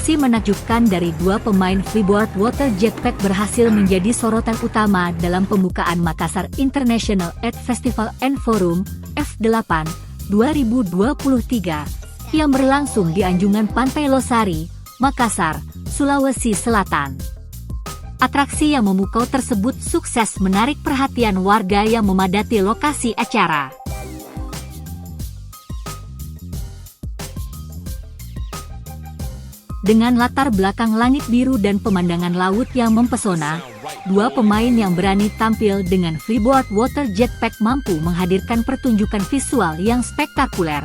Atraksi menakjubkan dari dua pemain freeboard water jetpack berhasil menjadi sorotan utama dalam pembukaan Makassar International Art Festival and Forum F8 2023 yang berlangsung di Anjungan Pantai Losari, Makassar, Sulawesi Selatan. Atraksi yang memukau tersebut sukses menarik perhatian warga yang memadati lokasi acara. Dengan latar belakang langit biru dan pemandangan laut yang mempesona, dua pemain yang berani tampil dengan freeboard water jetpack mampu menghadirkan pertunjukan visual yang spektakuler.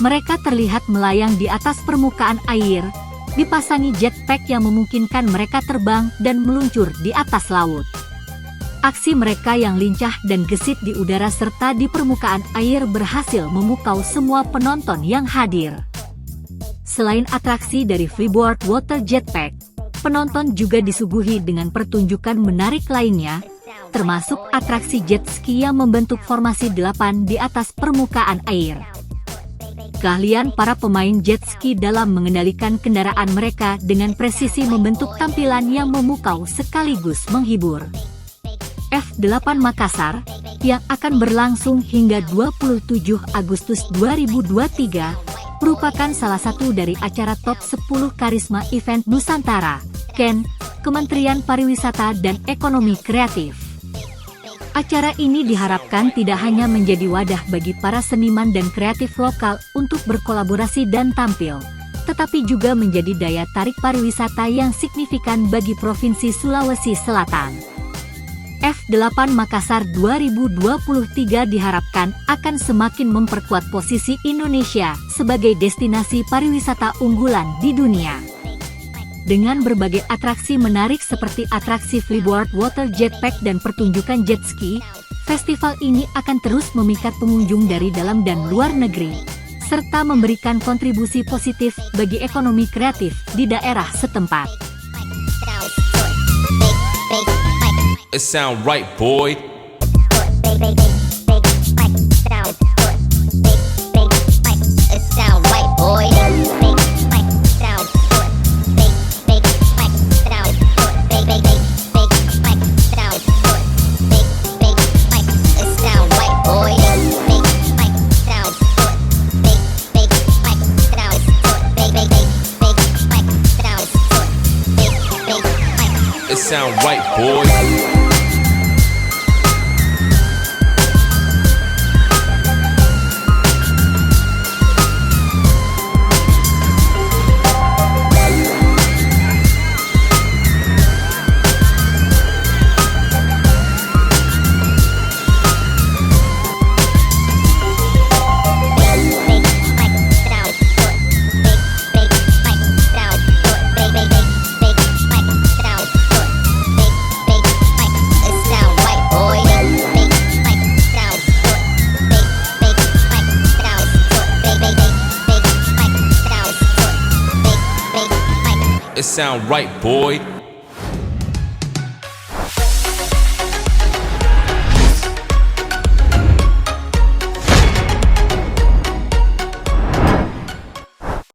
Mereka terlihat melayang di atas permukaan air, dipasangi jetpack yang memungkinkan mereka terbang dan meluncur di atas laut. Aksi mereka yang lincah dan gesit di udara serta di permukaan air berhasil memukau semua penonton yang hadir. Selain atraksi dari freeboard water jetpack, penonton juga disuguhi dengan pertunjukan menarik lainnya, termasuk atraksi jet ski yang membentuk formasi 8 di atas permukaan air. Keahlian para pemain jet ski dalam mengendalikan kendaraan mereka dengan presisi membentuk tampilan yang memukau sekaligus menghibur. F8 Makassar, yang akan berlangsung hingga 27 Agustus 2023, merupakan salah satu dari acara top 10 Karisma Event Nusantara, KEN, Kementerian Pariwisata dan Ekonomi Kreatif. Acara ini diharapkan tidak hanya menjadi wadah bagi para seniman dan kreatif lokal untuk berkolaborasi dan tampil, tetapi juga menjadi daya tarik pariwisata yang signifikan bagi Provinsi Sulawesi Selatan. F8 Makassar 2023 diharapkan akan semakin memperkuat posisi Indonesia sebagai destinasi pariwisata unggulan di dunia. Dengan berbagai atraksi menarik seperti atraksi freeboard water jetpack dan pertunjukan jet ski, festival ini akan terus memikat pengunjung dari dalam dan luar negeri, serta memberikan kontribusi positif bagi ekonomi kreatif di daerah setempat. It sound right, boy. It sound right, boy. It sound right, boy.